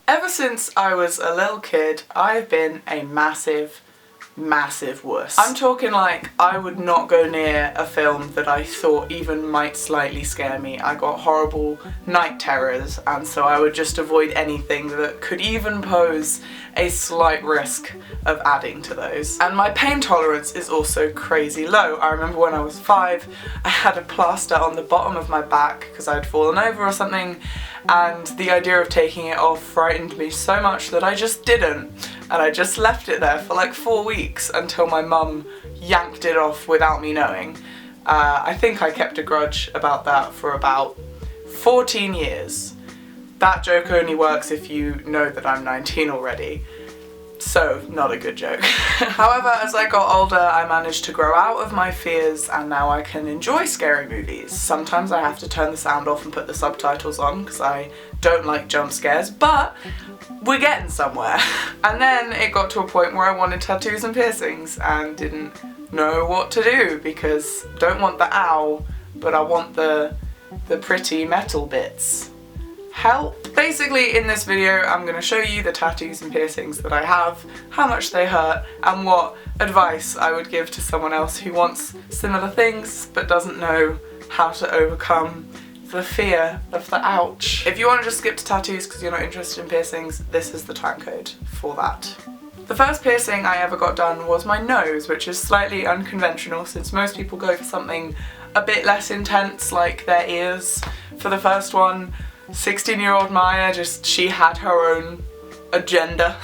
Ever since I was a little kid, I've been a massive wuss. I'm talking like I would not go near a film that I thought even might slightly scare me. I got horrible night terrors, and so I would just avoid anything that could even pose a slight risk of adding to those. And my pain tolerance is also crazy low. I remember when I was 5, I had a plaster on the bottom of my back because I'd fallen over or something, and the idea of taking it off frightened me so much that I just didn't. And I just left it there for like 4 weeks until my mum yanked it off without me knowing. I think I kept a grudge about that for about 14 years. That joke only works if you know that I'm 19 already. So, not a good joke. However, as I got older, I managed to grow out of my fears, and now I can enjoy scary movies. Sometimes I have to turn the sound off and put the subtitles on because I don't like jump scares, but we're getting somewhere. And then it got to a point where I wanted tattoos and piercings and didn't know what to do because I don't want the ow, but I want the pretty metal bits. Help! Basically, in this video I'm going to show you the tattoos and piercings that I have, how much they hurt, and what advice I would give to someone else who wants similar things but doesn't know how to overcome the fear of the ouch. If you want to just skip to tattoos because you're not interested in piercings, this is the time code for that. The first piercing I ever got done was my nose, which is slightly unconventional since most people go for something a bit less intense like their ears. For the first one, 16-year-old Maja, she had her own agenda.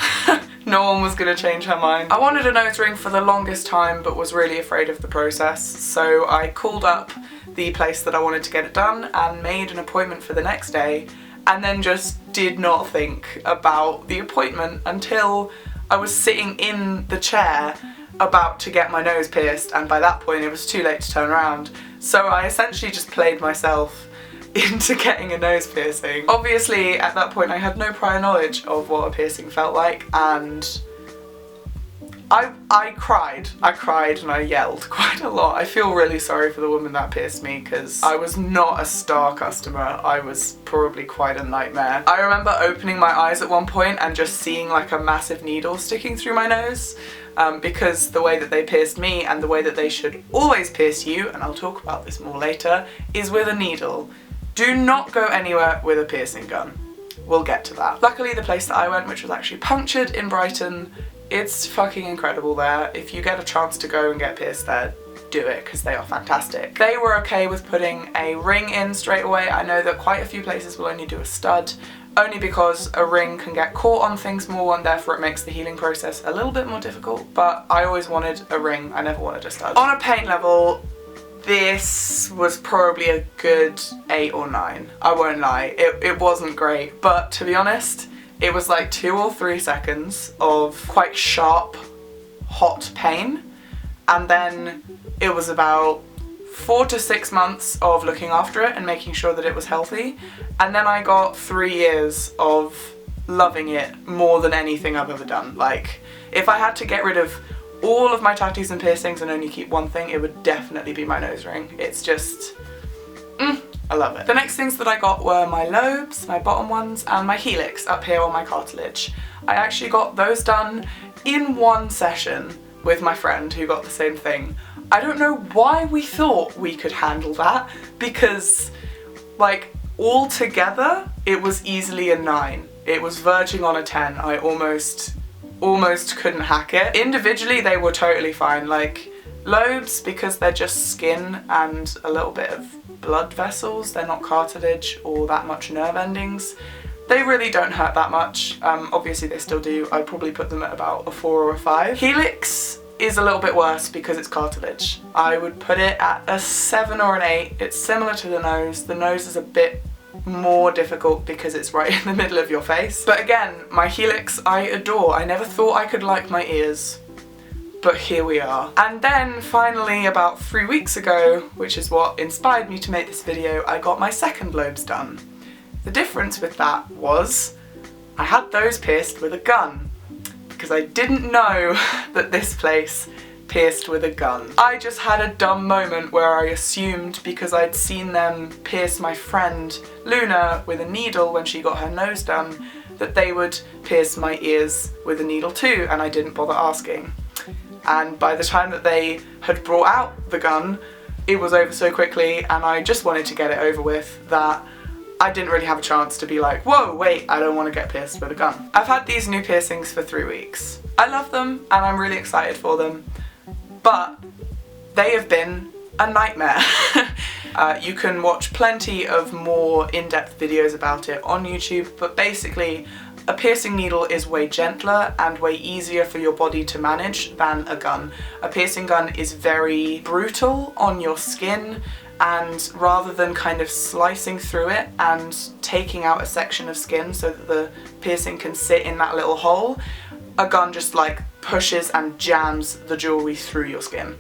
No one was going to change her mind. I wanted a nose ring for the longest time but was really afraid of the process, so I called up the place that I wanted to get it done and made an appointment for the next day, and then just did not think about the appointment until I was sitting in the chair about to get my nose pierced, and by that point it was too late to turn around. So I essentially just played myself into getting a nose piercing. Obviously at that point I had no prior knowledge of what a piercing felt like, and I cried and I yelled quite a lot. I feel really sorry for the woman that pierced me because I was not a star customer. I was probably quite a nightmare. I remember opening my eyes at one point and just seeing like a massive needle sticking through my nose because the way that they pierced me and the way that they should always pierce you, and I'll talk about this more later, is with a needle. Do not go anywhere with a piercing gun. We'll get to that. Luckily the place that I went, which was actually Punctured in Brighton, it's fucking incredible there. If you get a chance to go and get pierced there, do it because they are fantastic. They were okay with putting a ring in straight away. I know that quite a few places will only do a stud, only because a ring can get caught on things more and therefore it makes the healing process a little bit more difficult, but I always wanted a ring, I never wanted a stud. On a pain level, this was probably a good 8 or 9. I won't lie, it wasn't great, but to be honest, it was like 2 or 3 seconds of quite sharp, hot pain, and then it was about 4 to 6 months of looking after it and making sure that it was healthy, and then I got 3 years of loving it more than anything I've ever done. Like, if I had to get rid of all of my tattoos and piercings and only keep one thing, it would definitely be my nose ring. It's just, I love it. The next things that I got were my lobes, my bottom ones, and my helix up here on my cartilage. I actually got those done in one session with my friend who got the same thing. I don't know why we thought we could handle that, because like all together it was easily a 9. It was verging on a 10. I almost couldn't hack it. Individually they were totally fine. Like lobes, because they're just skin and a little bit of blood vessels, they're not cartilage or that much nerve endings, they really don't hurt that much. Obviously they still do. I'd probably put them at about a 4 or a 5. Helix is a little bit worse because it's cartilage. I would put it at a 7 or an 8. It's similar to the nose. The nose is a bit more difficult because it's right in the middle of your face. But again, my helix I adore. I never thought I could like my ears, but here we are. And then finally about 3 weeks ago, which is what inspired me to make this video, I got my second lobes done. The difference with that was I had those pierced with a gun because I didn't know that this place pierced with a gun. I just had a dumb moment where I assumed, because I'd seen them pierce my friend Luna with a needle when she got her nose done, that they would pierce my ears with a needle too, and I didn't bother asking. And by the time that they had brought out the gun, it was over so quickly, and I just wanted to get it over with that I didn't really have a chance to be like, whoa, wait, I don't want to get pierced with a gun. I've had these new piercings for 3 weeks. I love them and I'm really excited for them, but they have been a nightmare. You can watch plenty of more in-depth videos about it on YouTube, but basically a piercing needle is way gentler and way easier for your body to manage than a gun. A piercing gun is very brutal on your skin, and rather than kind of slicing through it and taking out a section of skin so that the piercing can sit in that little hole, a gun just like pushes and jams the jewellery through your skin.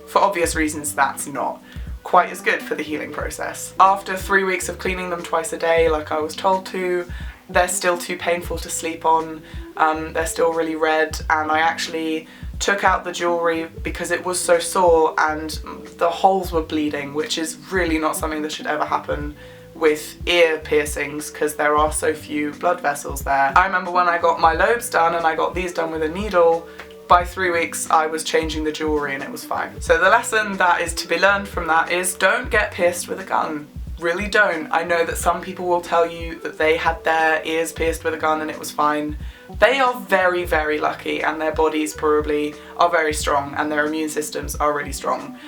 For obvious reasons, that's not quite as good for the healing process. After 3 weeks of cleaning them twice a day like I was told to, they're still too painful to sleep on, they're still really red, and I actually took out the jewellery because it was so sore and the holes were bleeding, which is really not something that should ever happen with ear piercings because there are so few blood vessels there. I remember when I got my lobes done and I got these done with a needle, by 3 weeks I was changing the jewellery and it was fine. So the lesson that is to be learned from that is don't get pierced with a gun. Really don't. I know that some people will tell you that they had their ears pierced with a gun and it was fine. They are very, very lucky and their bodies probably are very strong and their immune systems are really strong.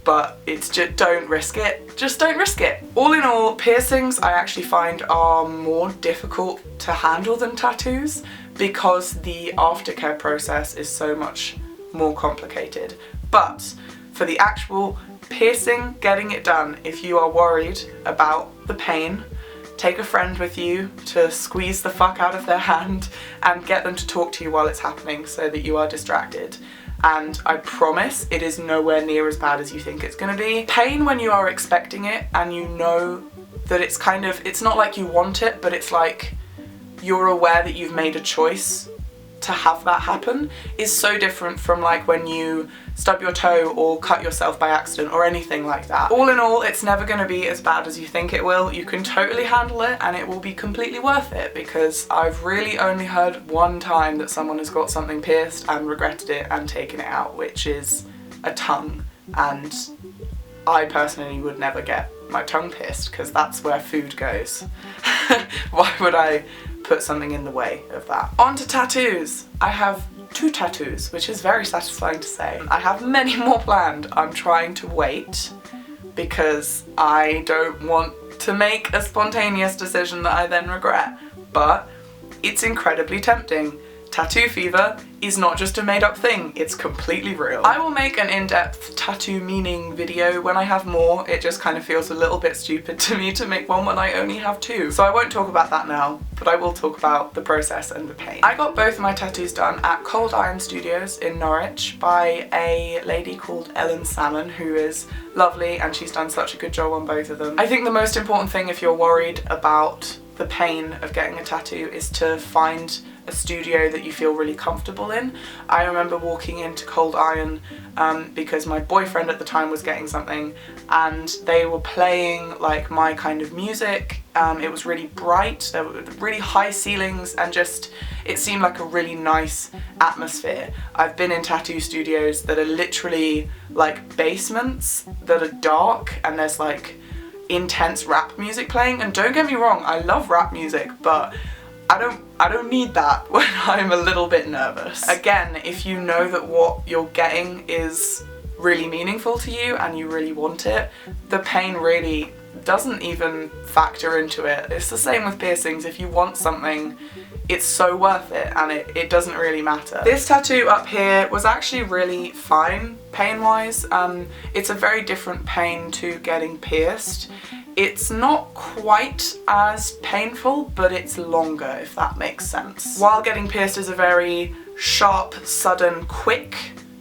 But it's just, don't risk it. Just don't risk it. All in all, piercings I actually find are more difficult to handle than tattoos because the aftercare process is so much more complicated. But for the actual piercing, getting it done, if you are worried about the pain, take a friend with you to squeeze the fuck out of their hand and get them to talk to you while it's happening so that you are distracted. And I promise it is nowhere near as bad as you think it's gonna be. Pain when you are expecting it and you know that it's kind of, it's not like you want it, but it's like you're aware that you've made a choice to have that happen, is so different from like when you stub your toe or cut yourself by accident or anything like that. All in all, it's never going to be as bad as you think it will. You can totally handle it and it will be completely worth it, because I've really only heard one time that someone has got something pierced and regretted it and taken it out, which is a tongue, and I personally would never get my tongue pierced because that's where food goes. Why would I put something in the way of that? On to tattoos. I have 2 tattoos, which is very satisfying to say. I have many more planned. I'm trying to wait because I don't want to make a spontaneous decision that I then regret, but it's incredibly tempting. Tattoo fever is not just a made-up thing, it's completely real. I will make an in-depth tattoo meaning video when I have more. It just kind of feels a little bit stupid to me to make one when I only have 2. So I won't talk about that now, but I will talk about the process and the pain. I got both of my tattoos done at Cold Iron Studios in Norwich by a lady called Ellen Salmon, who is lovely and she's done such a good job on both of them. I think the most important thing if you're worried about the pain of getting a tattoo is to find a studio that you feel really comfortable in. I remember walking into Cold Iron because my boyfriend at the time was getting something and they were playing like my kind of music. It was really bright, there were really high ceilings, and just it seemed like a really nice atmosphere. I've been in tattoo studios that are literally like basements that are dark and there's like intense rap music playing, and don't get me wrong, I love rap music, but I don't need that when I'm a little bit nervous. Again, if you know that what you're getting is really meaningful to you and you really want it, the pain really doesn't even factor into it. It's the same with piercings. If you want something, it's so worth it and it doesn't really matter. This tattoo up here was actually really fine pain-wise. It's a very different pain to getting pierced. It's not quite as painful, but it's longer, if that makes sense. While getting pierced is a very sharp, sudden, quick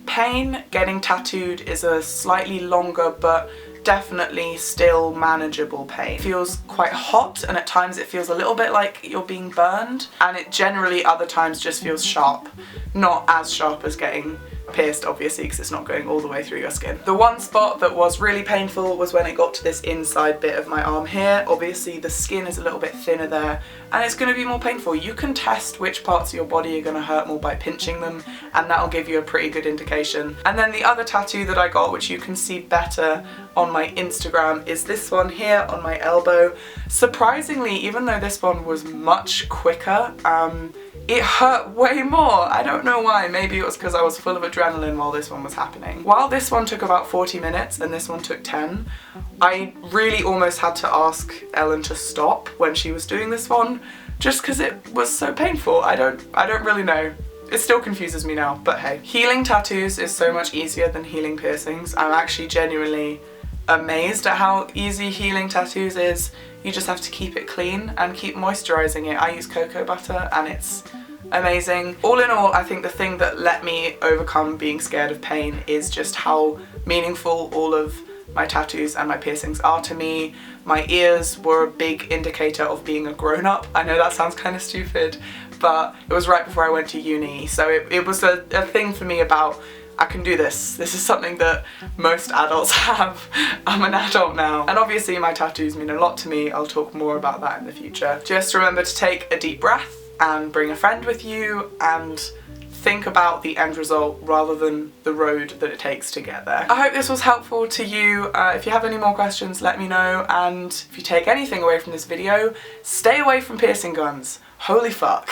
pain, getting tattooed is a slightly longer but definitely still manageable pain. It feels quite hot and at times it feels a little bit like you're being burned, and it generally other times just feels sharp. Not as sharp as getting pierced, obviously, because it's not going all the way through your skin. The one spot that was really painful was when it got to this inside bit of my arm here. Obviously the skin is a little bit thinner there and it's going to be more painful. You can test which parts of your body are going to hurt more by pinching them, and that'll give you a pretty good indication. And then the other tattoo that I got, which you can see better on my Instagram, is this one here on my elbow. Surprisingly, even though this one was much quicker, it hurt way more. I don't know why. Maybe it was because I was full of adrenaline while this one was happening. While this one took about 40 minutes and this one took 10, I really almost had to ask Ellen to stop when she was doing this one, just because it was so painful. I don't really know. It still confuses me now, but hey. Healing tattoos is so much easier than healing piercings. I'm actually genuinely amazed at how easy healing tattoos is. You just have to keep it clean and keep moisturizing it. I use cocoa butter and it's amazing. All in all, I think the thing that let me overcome being scared of pain is just how meaningful all of my tattoos and my piercings are to me. My ears were a big indicator of being a grown-up. I know that sounds kind of stupid, but it was right before I went to uni, so it was a thing for me about, I can do this. This is something that most adults have. I'm an adult now. And obviously my tattoos mean a lot to me. I'll talk more about that in the future. Just remember to take a deep breath and bring a friend with you and think about the end result rather than the road that it takes to get there. I hope this was helpful to you. If you have any more questions, let me know. And if you take anything away from this video, stay away from piercing guns. Holy fuck.